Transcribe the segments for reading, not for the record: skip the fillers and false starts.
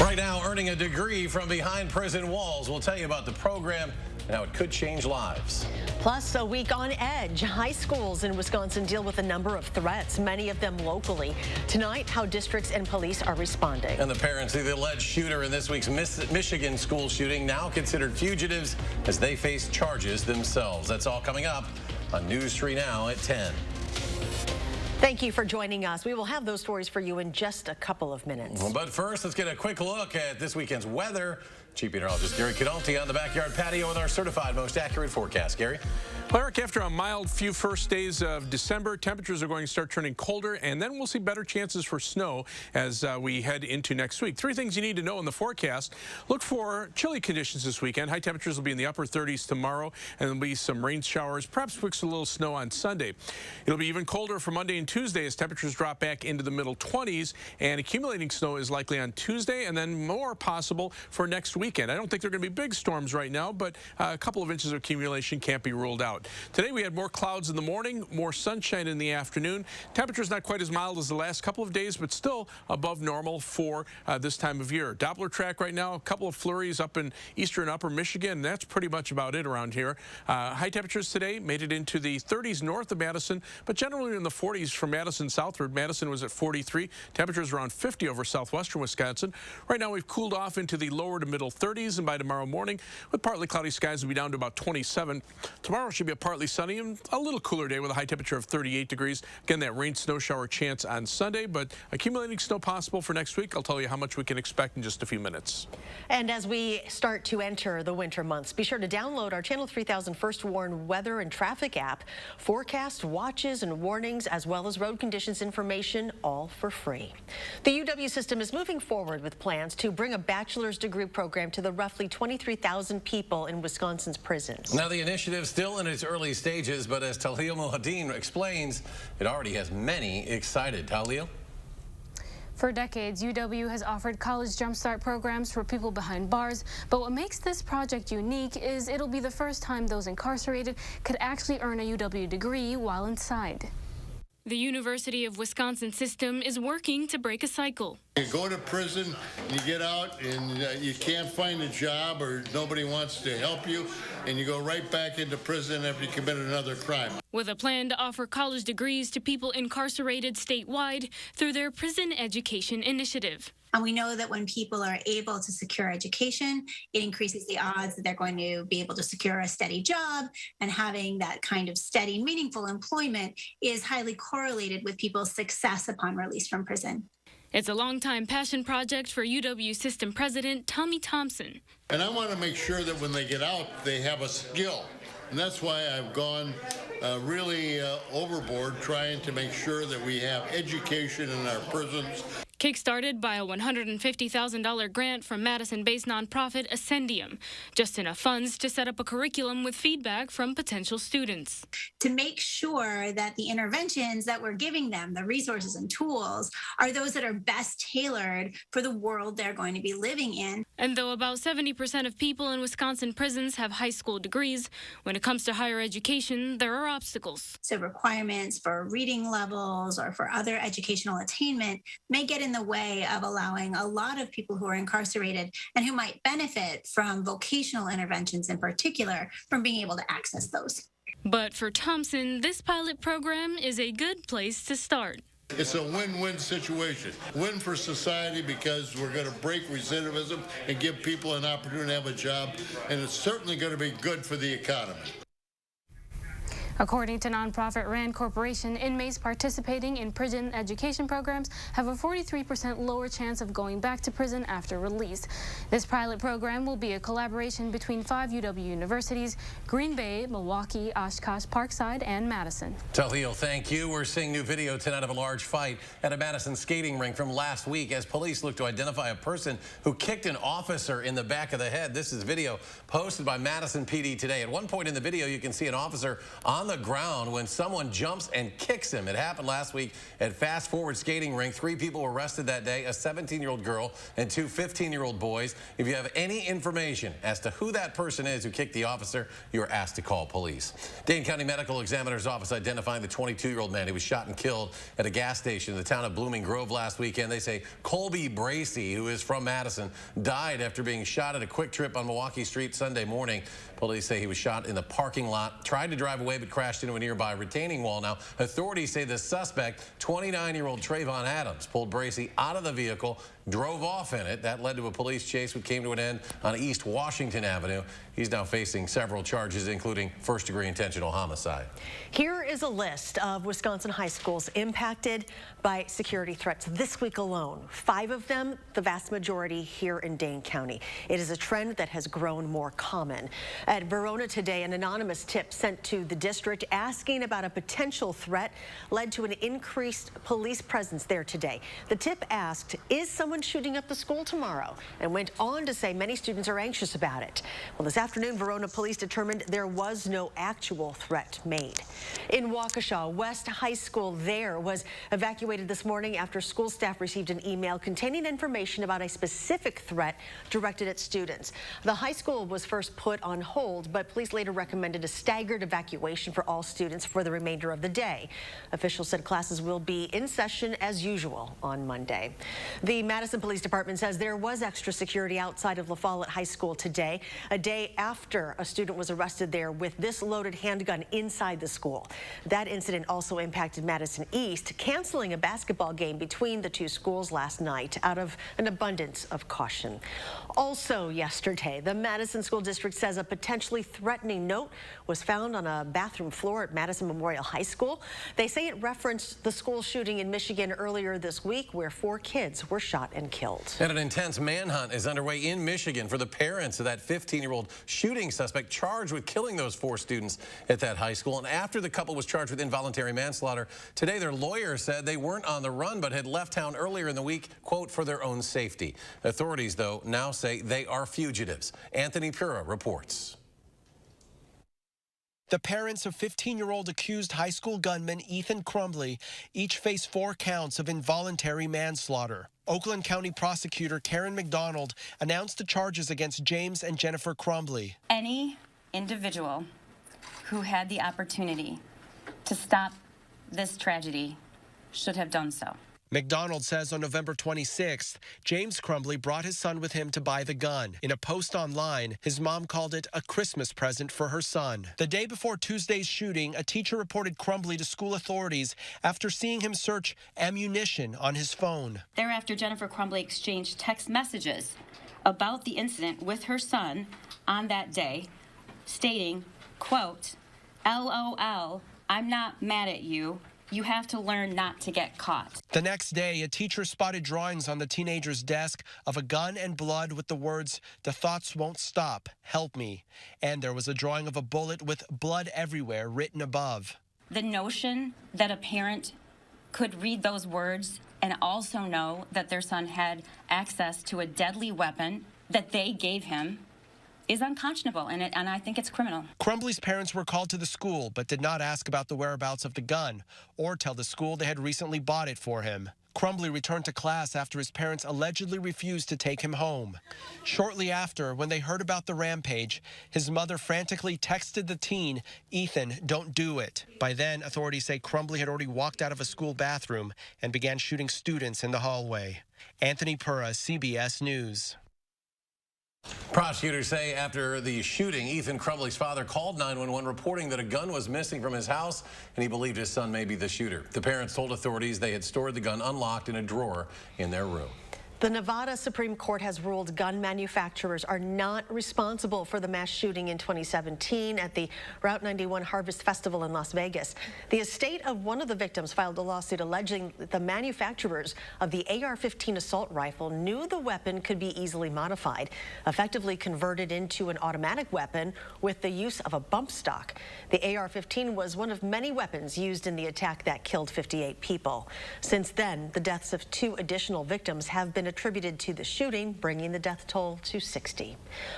Right now, earning a degree from behind prison walls. We'll tell you about the program and how it could change lives. Plus, a week on edge. High schools in Wisconsin deal with a number of threats, many of them locally. Tonight, how districts and police are responding. And the parents of the alleged shooter in this week's Michigan school shooting now considered fugitives as they face charges themselves. That's all coming up on News 3 Now at 10. Thank you for joining us. We will have those stories for you in just a couple of minutes. But first, let's get a quick look at this weekend's weather. Chief Meteorologist Gary Cadalti on the backyard patio with our certified most accurate forecast. Gary? Well, Eric, after a mild few first days of December, temperatures are going to start turning colder, and then we'll see better chances for snow as we head into next week. Three things you need to know in the forecast. Look for chilly conditions this weekend. High temperatures will be in the upper 30s tomorrow, and there'll be some rain showers, perhaps with a little snow on Sunday. It'll be even colder for Monday and Tuesday as temperatures drop back into the middle 20s, and accumulating snow is likely on Tuesday, and then more possible for next weekend. I don't think there are going to be big storms right now, but a couple of inches of accumulation can't be ruled out. Today we had more clouds in the morning, more sunshine in the afternoon. Temperatures not quite as mild as the last couple of days, but still above normal for this time of year. Doppler track right now, a couple of flurries up in eastern upper Michigan, and that's pretty much about it around here. High temperatures today made it into the 30s north of Madison, but generally in the 40s from Madison southward. Madison was at 43. Temperatures around 50 over southwestern Wisconsin. Right now we've cooled off into the lower to middle 30s, and by tomorrow morning, with partly cloudy skies, we'll be down to about 27. Tomorrow should be a partly sunny and a little cooler day with a high temperature of 38 degrees. Again, that rain snow shower chance on Sunday, but accumulating snow possible for next week. I'll tell you how much we can expect in just a few minutes. And as we start to enter the winter months, be sure to download our Channel 3000 First Warn weather and traffic app. Forecast, watches, and warnings, as well as road conditions information, all for free. The UW system is moving forward with plans to bring a bachelor's degree program to the roughly 23,000 people in Wisconsin's prisons. Now, the initiative is still in its early stages, but as Tahlil Mohadin explains, it already has many excited. Tahlil? For decades, UW has offered college jumpstart programs for people behind bars, but what makes this project unique is it'll be the first time those incarcerated could actually earn a UW degree while inside. The University of Wisconsin system is working to break a cycle. You go to prison, you get out, and you can't find a job or nobody wants to help you, and you go right back into prison after you commit another crime. With a plan to offer college degrees to people incarcerated statewide through their prison education initiative. And we know that when people are able to secure education, it increases the odds that they're going to be able to secure a steady job, and having that kind of steady, meaningful employment is highly correlated with people's success upon release from prison. It's a longtime passion project for UW System President Tommy Thompson. And I want to make sure that when they get out, they have a skill. And that's why I've gone really overboard trying to make sure that we have education in our prisons. Kickstarted by a $150,000 grant from Madison-based nonprofit Ascendium, just enough funds to set up a curriculum with feedback from potential students. To make sure that the interventions that we're giving them, the resources and tools, are those that are best tailored for the world they're going to be living in. And though about 70% of people in Wisconsin prisons have high school degrees, when it comes to higher education, there are obstacles. So requirements for reading levels or for other educational attainment may get in the way of allowing a lot of people who are incarcerated and who might benefit from vocational interventions in particular from being able to access those. But for Thompson, this pilot program is a good place to start. It's a win-win situation. Win for society because we're going to break recidivism and give people an opportunity to have a job, and it's certainly going to be good for the economy. According to nonprofit RAND Corporation, inmates participating in prison education programs have a 43% lower chance of going back to prison after release. This pilot program will be a collaboration between 5 UW universities: Green Bay, Milwaukee, Oshkosh, Parkside, and Madison. Tahlil, thank you. We're seeing new video tonight of a large fight at a Madison skating rink from last week as police look to identify a person who kicked an officer in the back of the head. This is video posted by Madison PD today. At one point in the video, you can see an officer on on the ground when someone jumps and kicks him. It happened last week at Fast Forward Skating Rink. 3 people were arrested that day, a 17-year-old girl and 2 15-year-old boys. If you have any information as to who that person is who kicked the officer, you are asked to call police. Dane County Medical Examiner's Office identifying the 22-year-old man who was shot and killed at a gas station in the town of Blooming Grove last weekend. They say Colby Bracey, who is from Madison, died after being shot at a Quick Trip on Milwaukee Street Sunday morning. Police say he was shot in the parking lot, tried to drive away but crashed into a nearby retaining wall. Now, authorities say the suspect, 29-year-old Trayvon Adams, pulled Bracey out of the vehicle, drove off in it. That led to a police chase which came to an end on East Washington Avenue. He's now facing several charges, including first-degree intentional homicide. Here is a list of Wisconsin high schools impacted by security threats this week alone. 5 of them, the vast majority here in Dane County. It is a trend that has grown more common. At Verona today, an anonymous tip sent to the district asking about a potential threat led to an increased police presence there today. The tip asked, is someone shooting up the school tomorrow? And went on to say many students are anxious about it. Well, this afternoon, Verona police determined there was no actual threat made. In Waukesha, West High School there was evacuated this morning after school staff received an email containing information about a specific threat directed at students. The high school was first put on hold, but police later recommended a staggered evacuation for all students for the remainder of the day. Officials said classes will be in session as usual on Monday. The Madison Police Department says there was extra security outside of La Follette High School today, a day after a student was arrested there with this loaded handgun inside the school. That incident also impacted Madison East, canceling a basketball game between the 2 schools last night out of an abundance of caution. Also yesterday, the Madison School District says a potentially threatening note was found on a bathroom floor at Madison Memorial High School. They say it referenced the school shooting in Michigan earlier this week where 4 kids were shot and killed. And an intense manhunt is underway in Michigan for the parents of that 15-year-old shooting suspect charged with killing those 4 students at that high school. And after the couple was charged with involuntary manslaughter, today their lawyer said they weren't on the run but had left town earlier in the week, quote, for their own safety. Authorities, though, now say they are fugitives. Anthony Pura reports. The parents of 15-year-old accused high school gunman Ethan Crumbley each face 4 counts of involuntary manslaughter. Oakland County prosecutor Karen McDonald announced the charges against James and Jennifer Crumbley. Any individual who had the opportunity to stop this tragedy should have done so. McDonald says on November 26th, James Crumbley brought his son with him to buy the gun. In a post online, his mom called it a Christmas present for her son. The day before Tuesday's shooting, a teacher reported Crumbley to school authorities after seeing him search ammunition on his phone. Thereafter, Jennifer Crumbley exchanged text messages about the incident with her son on that day, stating, quote, LOL, I'm not mad at you. You have to learn not to get caught. The next day, a teacher spotted drawings on the teenager's desk of a gun and blood with the words, "The thoughts won't stop, help me." And there was a drawing of a bullet with blood everywhere written above. The notion that a parent could read those words and also know that their son had access to a deadly weapon that they gave him is unconscionable, and I think it's criminal. Crumbley's parents were called to the school, but did not ask about the whereabouts of the gun or tell the school they had recently bought it for him. Crumbley returned to class after his parents allegedly refused to take him home. Shortly after, when they heard about the rampage, his mother frantically texted the teen, "Ethan, don't do it." By then, authorities say Crumbley had already walked out of a school bathroom and began shooting students in the hallway. Anthony Pura, CBS News. Prosecutors say after the shooting, Ethan Crumbley's father called 911 reporting that a gun was missing from his house and he believed his son may be the shooter. The parents told authorities they had stored the gun unlocked in a drawer in their room. The Nevada Supreme Court has ruled gun manufacturers are not responsible for the mass shooting in 2017 at the Route 91 Harvest Festival in Las Vegas. The estate of one of the victims filed a lawsuit alleging that the manufacturers of the AR-15 assault rifle knew the weapon could be easily modified, effectively converted into an automatic weapon with the use of a bump stock. The AR-15 was one of many weapons used in the attack that killed 58 people. Since then, the deaths of 2 additional victims have been been attributed to the shooting, bringing the death toll to 60.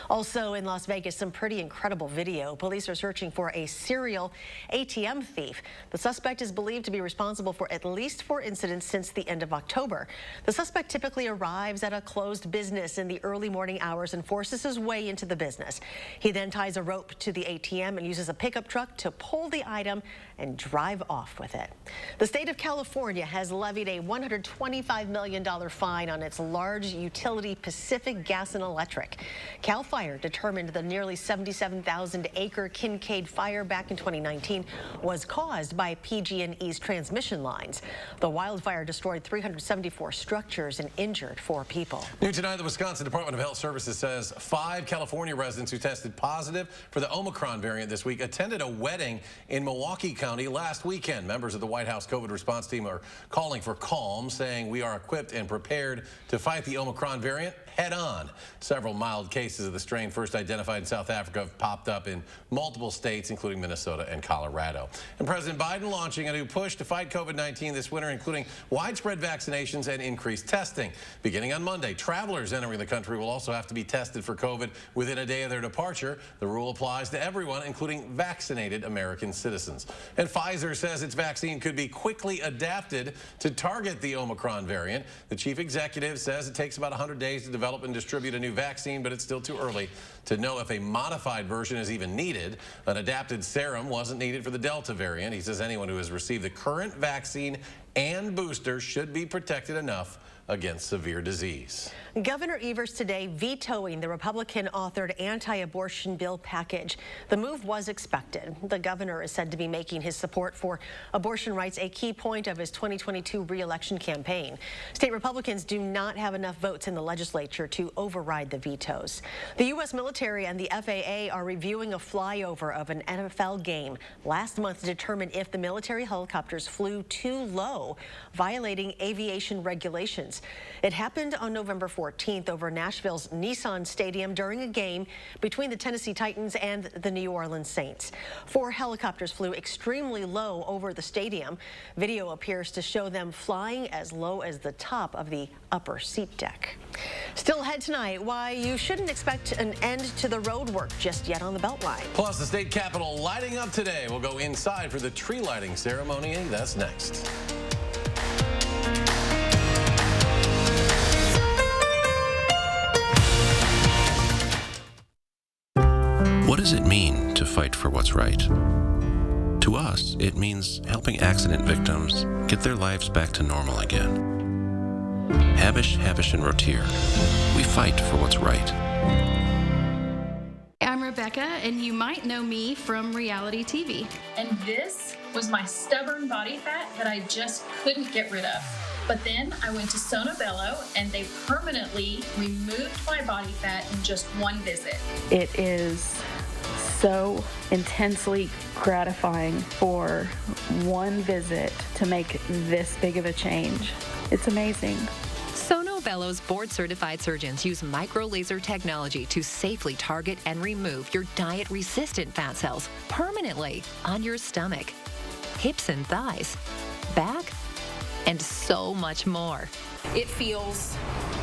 Also in Las Vegas, some pretty incredible video. Police are searching for a serial ATM thief. The suspect is believed to be responsible for at least 4 incidents since the end of October. The suspect typically arrives at a closed business in the early morning hours and forces his way into the business. He then ties a rope to the ATM and uses a pickup truck to pull the item and drive off with it. The state of California has levied a $125 million fine on its large utility Pacific Gas and Electric. CAL FIRE determined the nearly 77,000-acre Kincaid fire back in 2019 was caused by PG&E's transmission lines. The wildfire destroyed 374 structures and injured 4 people. New tonight, the Wisconsin Department of Health Services says 5 California residents who tested positive for the Omicron variant this week attended a wedding in Milwaukee County last weekend. Members of the White House COVID response team are calling for calm, saying we are equipped and prepared to fight the Omicron variant head on. Several mild cases of the strain first identified in South Africa have popped up in multiple states, including Minnesota and Colorado. And President Biden launching a new push to fight COVID-19 this winter, including widespread vaccinations and increased testing. Beginning on Monday, travelers entering the country will also have to be tested for COVID within a day of their departure. The rule applies to everyone, including vaccinated American citizens. And Pfizer says its vaccine could be quickly adapted to target the Omicron variant. The chief executive says it takes about 100 days to develop and distribute a new vaccine, but it's still too early to know if a modified version is even needed. An adapted serum wasn't needed for the Delta variant. He says anyone who has received the current vaccine and booster should be protected enough against severe disease. Governor Evers today vetoing the Republican-authored anti-abortion bill package. The move was expected. The governor is said to be making his support for abortion rights a key point of his 2022 re-election campaign. State Republicans do not have enough votes in the legislature to override the vetoes. The U.S. military and the FAA are reviewing a flyover of an NFL game last month to determine if the military helicopters flew too low, violating aviation regulations. It happened on November 14th over Nashville's Nissan Stadium during a game between the Tennessee Titans and the New Orleans Saints. 4 helicopters flew extremely low over the stadium. Video appears to show them flying as low as the top of the upper seat deck. Still ahead tonight, why you shouldn't expect an end to the road work just yet on the Beltline. Plus, the state capitol lighting up today. We'll go inside for the tree lighting ceremony. That's next. What does it mean to fight for what's right? To us, it means helping accident victims get their lives back to normal again. Havish, and Rotier, we fight for what's right. I'm Rebecca, and you might know me from reality TV. And this was my stubborn body fat that I just couldn't get rid of. But then I went to Sono Bello, and they permanently removed my body fat in just one visit. It is so intensely gratifying for one visit to make this big of a change. It's amazing. Sono Bello's board-certified surgeons use micro-laser technology to safely target and remove your diet-resistant fat cells permanently on your stomach, hips and thighs, back, and so much more. It feels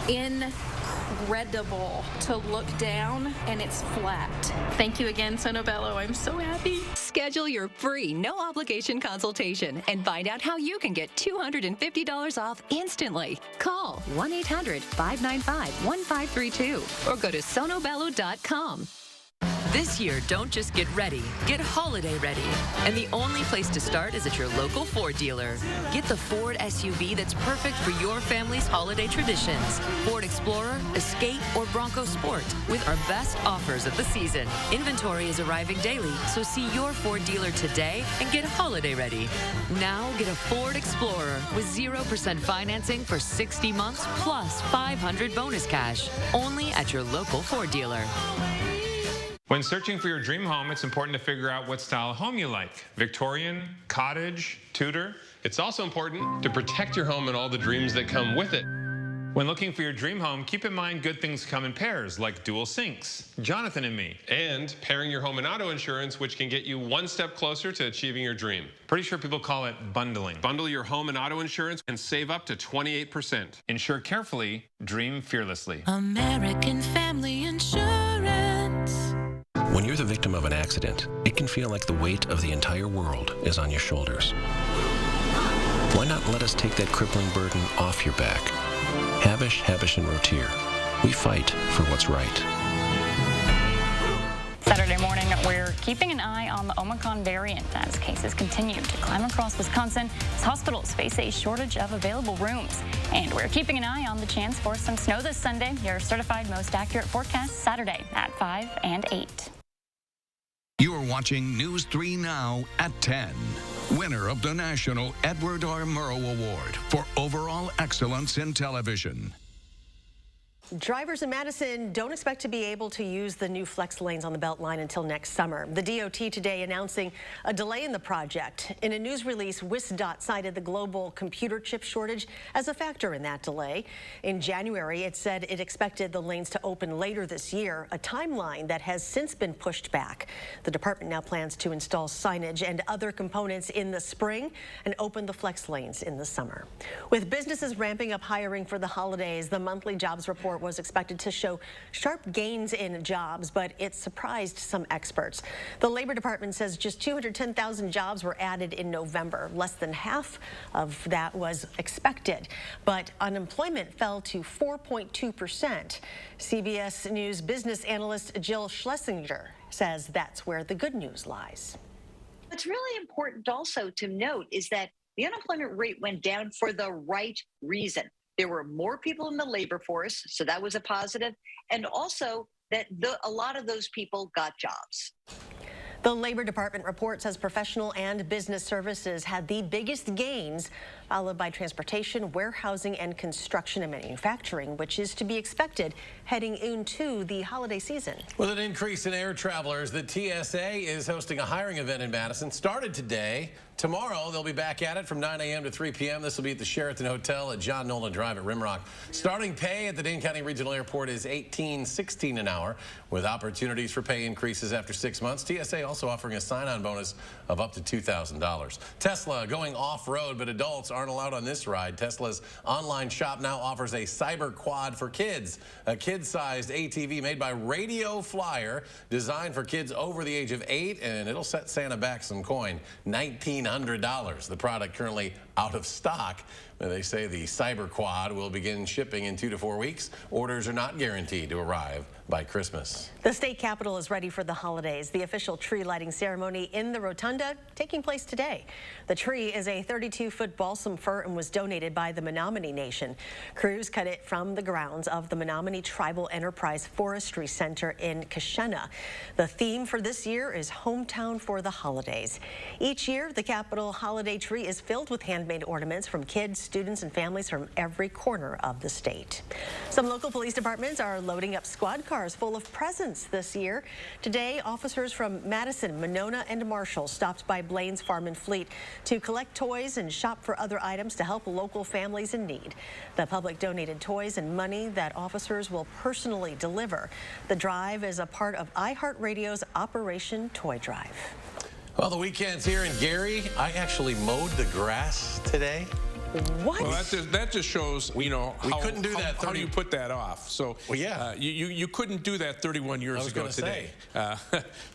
incredible to look down and it's flat. Thank you again, Sono Bello. I'm so happy. Schedule your free, no-obligation consultation and find out how you can get $250 off instantly. Call 1-800-595-1532 or go to sonobello.com. This year, don't just get ready, get holiday ready. And the only place to start is at your local Ford dealer. Get the Ford SUV that's perfect for your family's holiday traditions. Ford Explorer, Escape, or Bronco Sport with our best offers of the season. Inventory is arriving daily, so see your Ford dealer today and get holiday ready. Now get a Ford Explorer with 0% financing for 60 months plus $500 bonus cash. Only at your local Ford dealer. When searching for your dream home, it's important to figure out what style of home you like. Victorian, cottage, Tudor. It's also important to protect your home and all the dreams that come with it. When looking for your dream home, keep in mind good things come in pairs, like dual sinks, Jonathan and me. And pairing your home and auto insurance, which can get you one step closer to achieving your dream. Pretty sure people call it bundling. Bundle your home and auto insurance and save up to 28%. Insure carefully, dream fearlessly. American Family Insurance. When you're the victim of an accident, it can feel like the weight of the entire world is on your shoulders. Why not let us take that crippling burden off your back? Habish, and Rotier. We fight for what's right. Saturday morning, we're keeping an eye on the Omicron variant as cases continue to climb across Wisconsin as hospitals face a shortage of available rooms. And we're keeping an eye on the chance for some snow this Sunday. Your certified most accurate forecast Saturday at 5 and 8. You're watching News 3 Now at 10. Winner of the National Edward R. Murrow Award for overall excellence in television. Drivers in Madison don't expect to be able to use the new flex lanes on the Beltline until next summer. The DOT today announcing a delay in the project. In a news release, WISC-TV cited the global computer chip shortage as a factor in that delay. In January, it said it expected the lanes to open later this year, a timeline that has since been pushed back. The department now plans to install signage and other components in the spring and open the flex lanes in the summer. With businesses ramping up hiring for the holidays, the monthly jobs report was expected to show sharp gains in jobs, but it surprised some experts. The Labor Department says just 210,000 jobs were added in November. Less than half of that was expected, but unemployment fell to 4.2%. CBS News business analyst Jill Schlesinger says that's where the good news lies. What's really important also to note is that the unemployment rate went down for the right reason. There were more people in the labor force, so that was a positive, and also that a lot of those people got jobs. The Labor Department report says professional and business services had the biggest gains, followed by transportation, warehousing, and construction and manufacturing, which is to be expected heading into the holiday season. With an increase in air travelers, the TSA is hosting a hiring event in Madison. Started today. Tomorrow, they'll be back at it from 9 a.m. to 3 p.m. This will be at the Sheraton Hotel at John Nolan Drive at Rimrock. Starting pay at the Dane County Regional Airport is $18.16 an hour, with opportunities for pay increases after 6 months. TSA also offering a sign-on bonus of up to $2,000. Tesla going off-road, but adults aren't allowed on this ride. Tesla's online shop now offers a cyber quad for kids, a kid-sized ATV made by Radio Flyer, designed for kids over the age of 8, and it'll set Santa back some coin, $1,900. The product currently out of stock. They say the Cyber Quad will begin shipping in 2 to 4 weeks. Orders are not guaranteed to arrive by Christmas. The state capitol is ready for the holidays. The official tree lighting ceremony in the Rotunda taking place today. The tree is a 32-foot balsam fir and was donated by the Menominee Nation. Crews cut it from the grounds of the Menominee Tribal Enterprise Forestry Center in Kashena. The theme for this year is Hometown for the Holidays. Each year, the Capitol holiday tree is filled with handmade ornaments from kids, students, and families from every corner of the state. Some local police departments are loading up squad cars full of presents this year. Today, officers from Madison, Monona, and Marshall stopped by Blaine's Farm and Fleet to collect toys and shop for other items to help local families in need. The public donated toys and money that officers will personally deliver. The drive is a part of iHeartRadio's Operation Toy Drive. Well, the weekend's here in Gary. I actually mowed the grass today. What? Well, that just shows, you know, how do you put that off? So, well, yeah. You couldn't do that 31 years ago today.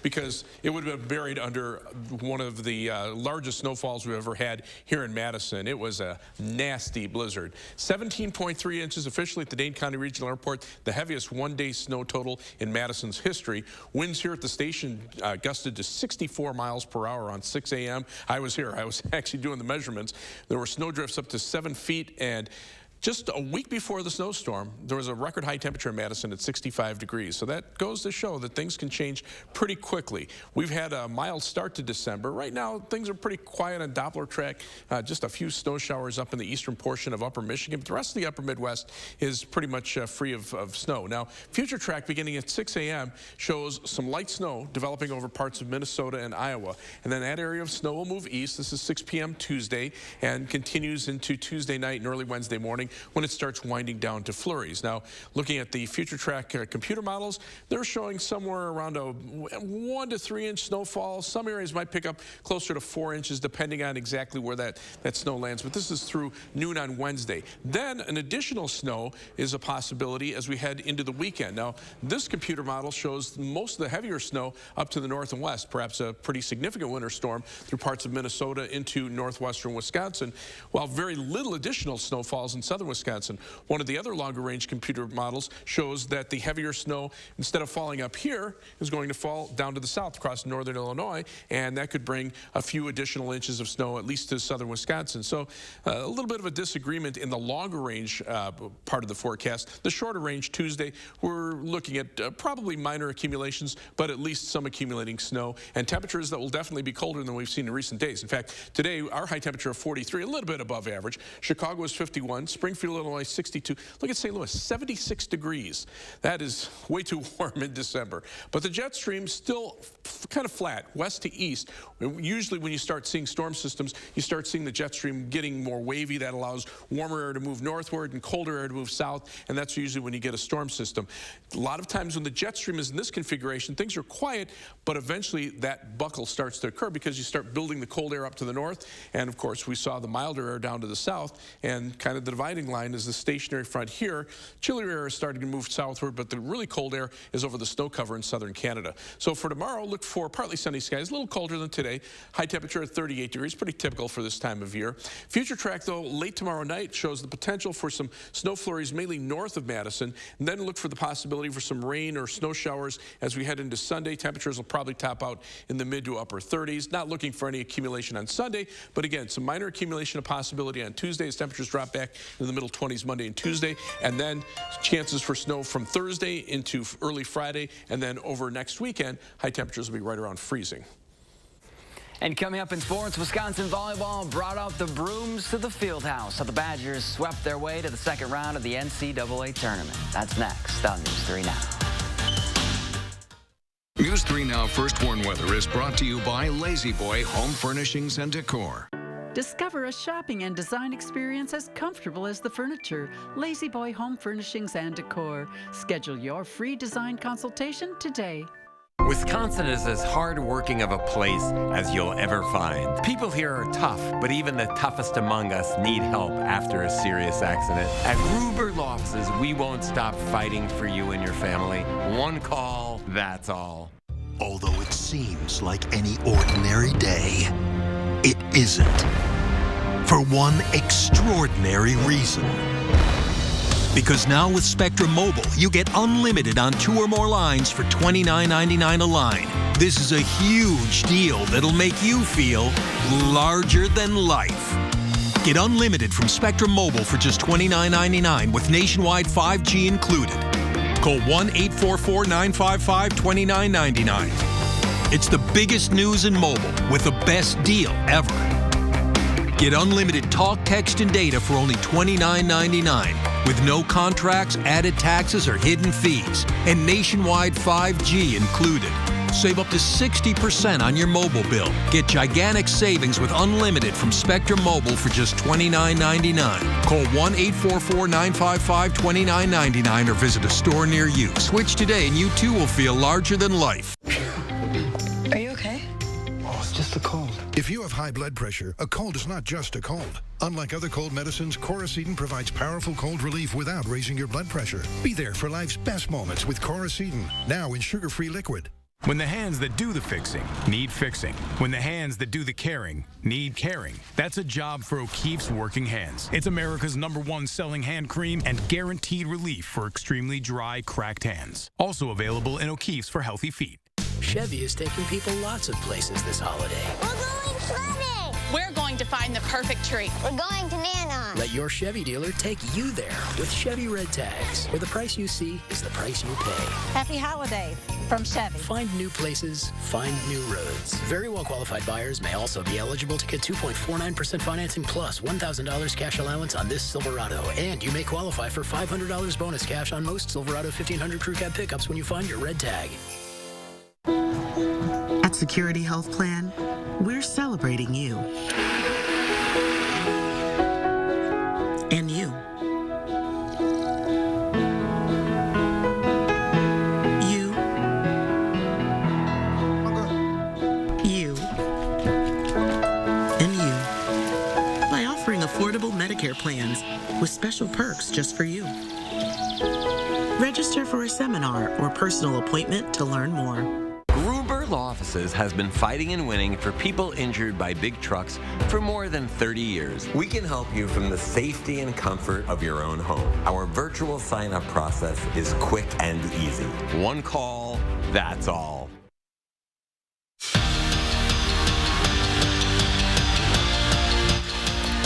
Because it would have been buried under one of the largest snowfalls we've ever had here in Madison. It was a nasty blizzard. 17.3 inches officially at the Dane County Regional Airport, the heaviest one-day snow total in Madison's history. Winds here at the station gusted to 64 miles per hour on 6 a.m. I was here. I was actually doing the measurements. There were snow drifts up to 7 feet, and just a week before the snowstorm, there was a record high temperature in Madison at 65 degrees. So that goes to show that things can change pretty quickly. We've had a mild start to December. Right now, things are pretty quiet on Doppler track. Just a few snow showers up in the eastern portion of upper Michigan. But the rest of the upper Midwest is pretty much free of snow. Now, future track beginning at 6 a.m. shows some light snow developing over parts of Minnesota and Iowa. And then that area of snow will move east. This is 6 p.m. Tuesday and continues into Tuesday night and early Wednesday morning. showing when it starts winding down to flurries. Now, looking at the future track computer models, they're showing somewhere around a 1 to 3 inch snowfall. Some areas might pick up closer to 4 inches depending on exactly where that snow lands, but this is through noon on Wednesday. Then an additional snow is a possibility as we head into the weekend. Now, this computer model shows most of the heavier snow up to the north and west, perhaps a pretty significant winter storm through parts of Minnesota into northwestern Wisconsin, while very little additional snow falls in southern Wisconsin. One of the other longer range computer models shows that the heavier snow, instead of falling up here, is going to fall down to the south across northern Illinois, and that could bring a few additional inches of snow at least to southern Wisconsin. So a little bit of a disagreement in the longer range part of the forecast. The shorter range Tuesday, we're looking at probably minor accumulations, but at least some accumulating snow and temperatures that will definitely be colder than we've seen in recent days. In fact, today our high temperature of 43, a little bit above average. Chicago is 51, Springfield, Illinois 62. Look at St. Louis, 76 degrees. That is way too warm in December. But the jet stream still kind of flat, west to east. Usually when you start seeing storm systems, you start seeing the jet stream getting more wavy. That allows warmer air to move northward and colder air to move south, and that's usually when you get a storm system. A lot of times when the jet stream is in this configuration, things are quiet, but eventually that buckle starts to occur because you start building the cold air up to the north, and of course we saw the milder air down to the south, and kind of the dividing line is the stationary front here. Chillier air is starting to move southward, but the really cold air is over the snow cover in southern Canada. So for tomorrow, look for partly sunny skies, a little colder than today. High temperature at 38 degrees, pretty typical for this time of year. Future track, though, late tomorrow night shows the potential for some snow flurries, mainly north of Madison, and then look for the possibility for some rain or snow showers as we head into Sunday. Temperatures will probably top out in the mid to upper 30s. Not looking for any accumulation on Sunday, but again, some minor accumulation of possibility on Tuesday as temperatures drop back in the middle 20s Monday and Tuesday, and then chances for snow from Thursday into early Friday, and then over next weekend, high temperatures will be right around freezing. And coming up in sports, Wisconsin volleyball brought out the brooms to the field house. So the Badgers swept their way to the second round of the NCAA tournament. That's next on News 3 Now. News 3 Now First Warn Weather is brought to you by Lazy Boy Home Furnishings and Decor. Discover a shopping and design experience as comfortable as the furniture. Lazy Boy Home Furnishings and Decor. Schedule your free design consultation today. Wisconsin is as hard-working of a place as you'll ever find. People here are tough, but even the toughest among us need help after a serious accident. At Gruber Law Offices, we won't stop fighting for you and your family. One call, that's all. Although it seems like any ordinary day, it isn't. For one extraordinary reason. Because now with Spectrum Mobile, you get unlimited on 2 or more lines for $29.99 a line. This is a huge deal that'll make you feel larger than life. Get unlimited from Spectrum Mobile for just $29.99 with nationwide 5G included. Call 1-844-955-2999. It's the biggest news in mobile with the best deal ever. Get unlimited talk, text, and data for only $29.99 with no contracts, added taxes, or hidden fees, and nationwide 5G included. Save up to 60% on your mobile bill. Get gigantic savings with unlimited from Spectrum Mobile for just $29.99. Call 1-844-955-2999 or visit a store near you. Switch today and you too will feel larger than life. Are you okay? Oh, it's just a cold. If you have high blood pressure, a cold is not just a cold. Unlike other cold medicines, Coracetin provides powerful cold relief without raising your blood pressure. Be there for life's best moments with Coracetin, now in sugar-free liquid. When the hands that do the fixing need fixing. When the hands that do the caring need caring. That's a job for O'Keeffe's Working Hands. It's America's #1 selling hand cream and guaranteed relief for extremely dry, cracked hands. Also available in O'Keeffe's for healthy feet. Chevy is taking people lots of places this holiday. We're going swimming! We're going to find the perfect tree. We're going to Nana. Let your Chevy dealer take you there with Chevy Red Tags, where the price you see is the price you pay. Happy holidays from Chevy. Find new places, find new roads. Very well qualified buyers may also be eligible to get 2.49% financing plus $1,000 cash allowance on this Silverado. And you may qualify for $500 bonus cash on most Silverado 1500 Crew Cab pickups when you find your red tag. At Security Health Plan, we're celebrating you. And you. special perks just for you. Register for a seminar or personal appointment to learn more. Gruber Law Offices has been fighting and winning for people injured by big trucks for more than 30 years. We can help you from the safety and comfort of your own home. Our virtual sign-up process is quick and easy. One call, that's all.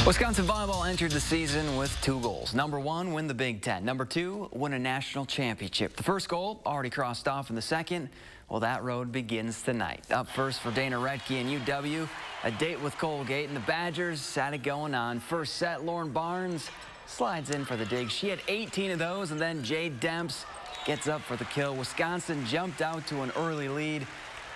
Wisconsin volleyball entered the season with 2 goals. Number 1, win the Big Ten. Number 2, win a national championship. The first goal already crossed off in the second. Well, that road begins tonight. Up first for Dana Retke and UW, a date with Colgate, and the Badgers had it going on. First set, Lauren Barnes slides in for the dig. She had 18 of those, and then Jade Demps gets up for the kill. Wisconsin jumped out to an early lead,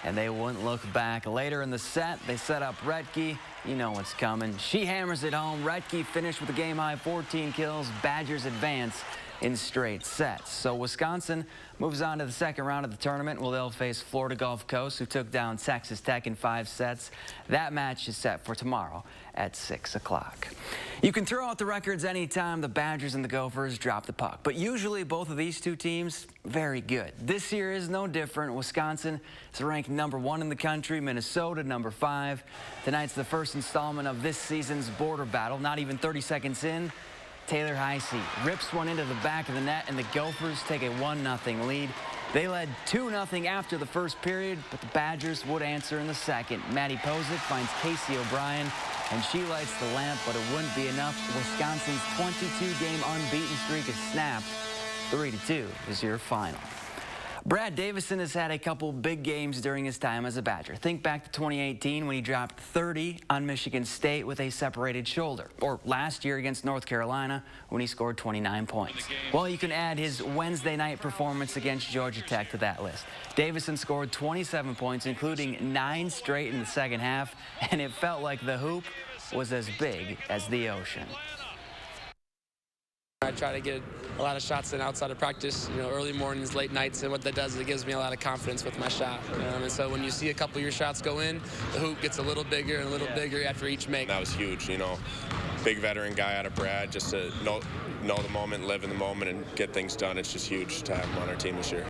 and they wouldn't look back. Later in the set, they set up Retke. You know what's coming. She hammers it home. Retke finished with a game-high 14 kills. Badgers advance in straight sets. So Wisconsin moves on to the second round of the tournament. Well, they'll face Florida Gulf Coast, who took down Texas Tech in 5 sets. That match is set for tomorrow at 6 o'clock. You can throw out the records anytime the Badgers and the Gophers drop the puck, but usually both of these two teams, very good. This year is no different. Wisconsin is ranked number 1 in the country, Minnesota number 5. Tonight's the first installment of this season's border battle. Not even 30 seconds in, Taylor Heisey rips one into the back of the net, and the Gophers take a 1-0 lead. They led 2-0 after the first period, but the Badgers would answer in the second. Maddie Pozick finds Casey O'Brien, and she lights the lamp, but it wouldn't be enough. Wisconsin's 22-game unbeaten streak is snapped. 3-2 is your final. Brad Davison has had a couple big games during his time as a Badger. Think back to 2018 when he dropped 30 on Michigan State with a separated shoulder, or last year against North Carolina when he scored 29 points. Well, you can add his Wednesday night performance against Georgia Tech to that list. Davison scored 27 points, including 9 straight in the second half, and it felt like the hoop was as big as the ocean. I try to get a lot of shots in outside of practice, early mornings, late nights, and what that does is it gives me a lot of confidence with my shot. And so when you see a couple of your shots go in, the hoop gets a little bigger and a little bigger after each make. That was huge, big veteran guy out of Brad, just to know the moment, live in the moment, and get things done. It's just huge to have him on our team this year.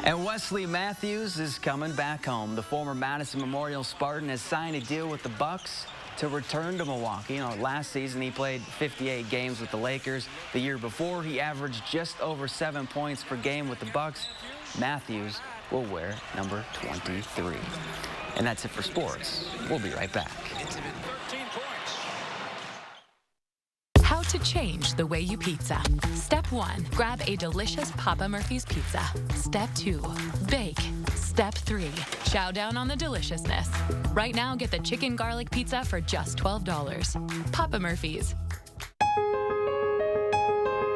And Wesley Matthews is coming back home. The former Madison Memorial Spartan has signed a deal with the Bucks to return to Milwaukee. Last season he played 58 games with the Lakers. The year before, he averaged just over 7 points per game with the Bucks. Matthews will wear number 23. And that's it for sports. We'll be right back. How to change the way you pizza. Step 1, grab a delicious Papa Murphy's pizza. Step 2, bake. Step 3, chow down on the deliciousness. Right now, get the chicken garlic pizza for just $12. Papa Murphy's.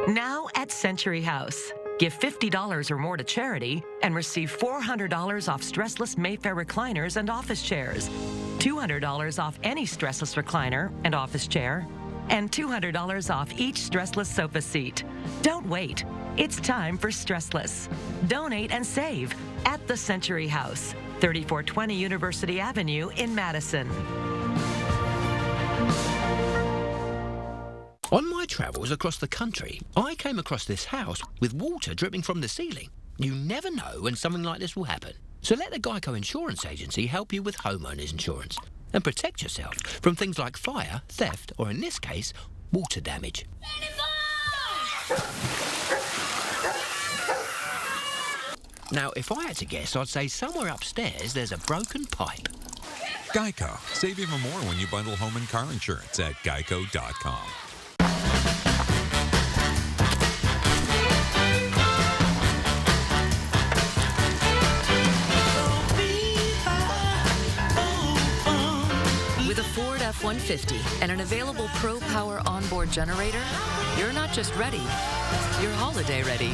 Now at Century House. Give $50 or more to charity and receive $400 off stressless Mayfair recliners and office chairs, $200 off any stressless recliner and office chair, and $200 off each stressless sofa seat. Don't wait. It's time for Stressless. Donate and save at the Century House, 3420 University Avenue in Madison. On my travels across the country, I came across this house with water dripping from the ceiling. You never know when something like this will happen. So let the Geico Insurance Agency help you with homeowners insurance and protect yourself from things like fire, theft, or in this case, water damage. Now, if I had to guess, I'd say somewhere upstairs there's a broken pipe. Geico. Save even more when you bundle home and car insurance at geico.com. With a Ford F-150 and an available Pro Power onboard generator, you're not just ready, you're holiday ready.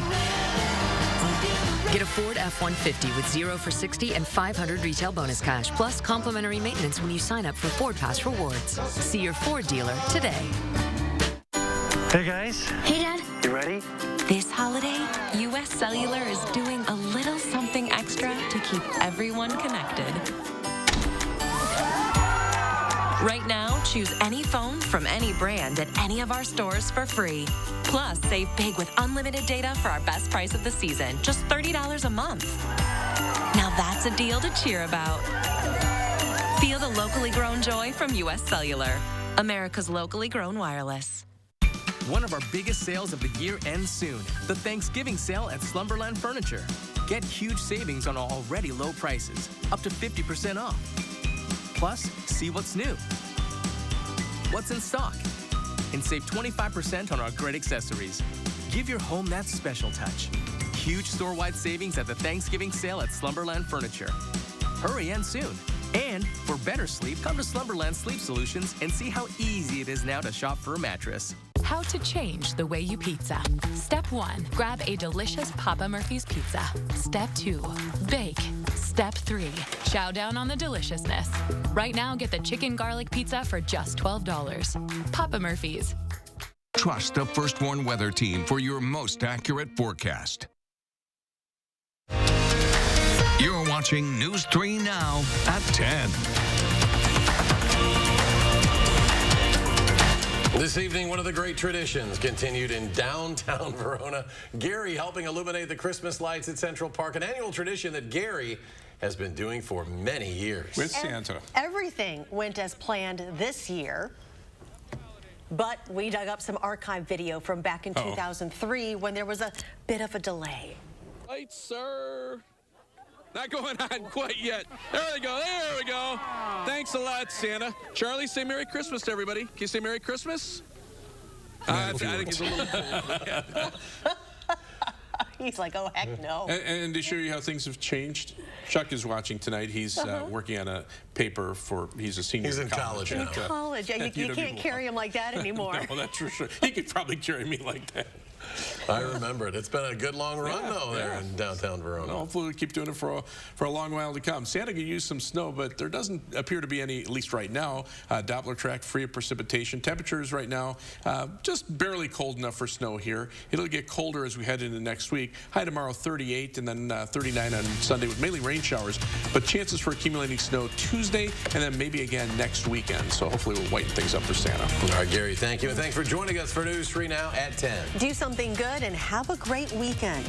Get a Ford F-150 with 0 for 60 and 500 retail bonus cash, plus complimentary maintenance when you sign up for Ford Pass Rewards. See your Ford dealer today. Hey guys. Hey Dad. You ready? This holiday, U.S. Cellular is doing a little something extra to keep everyone connected. Right now, Choose any phone from any brand at any of our stores for free. Plus, save big with unlimited data for our best price of the season, just $30 a month. Now that's a deal to cheer about. Feel the locally grown joy from U.S. Cellular, America's locally grown wireless. One of our biggest sales of the year ends soon. The Thanksgiving sale at Slumberland Furniture. Get huge savings on already low prices, up to 50% off. Plus, see what's new, what's in stock, and save 25% on our great accessories. Give your home that special touch. Huge store-wide savings at the Thanksgiving sale at Slumberland Furniture. Hurry and soon. And for better sleep, come to Slumberland Sleep Solutions and see how easy it is now to shop for a mattress. How to change the way you pizza. Step 1, grab a delicious Papa Murphy's pizza. Step 2, bake. Step 3, chow down on the deliciousness. Right now, get the chicken garlic pizza for just $12. Papa Murphy's. Trust the First Warn Weather Team for your most accurate forecast. You're watching News 3 Now at 10. This evening, one of the great traditions continued in downtown Verona. Gary helping illuminate the Christmas lights at Central Park, an annual tradition that Gary has been doing for many years. With Santa. Everything went as planned this year, but we dug up some archive video from back in 2003 when there was a bit of a delay. Lights, sir. Not going on quite yet. There we go. There we go. Thanks a lot, Santa. Charlie, say Merry Christmas to everybody. Can you say Merry Christmas? I think it's a little cold. He's like, oh, heck no. And to show you how things have changed, Chuck is watching tonight. He's working on a paper for, he's a senior. He's in college now. In college. Yeah, you can't carry him like that anymore. No, that's for sure. He could probably carry me like that. I remember it. It's been a good long run, though, there in downtown Verona. Well, hopefully we'll keep doing it for a long while to come. Santa could use some snow, but there doesn't appear to be any, at least right now. Doppler track free of precipitation. Temperatures right now just barely cold enough for snow here. It'll get colder as we head into next week. High tomorrow 38 and then 39 on Sunday with mainly rain showers, but chances for accumulating snow Tuesday and then maybe again next weekend. So hopefully we'll whiten things up for Santa. All right, Gary, thank you. And thanks for joining us for News 3 Now at 10. Do something good and have a great weekend.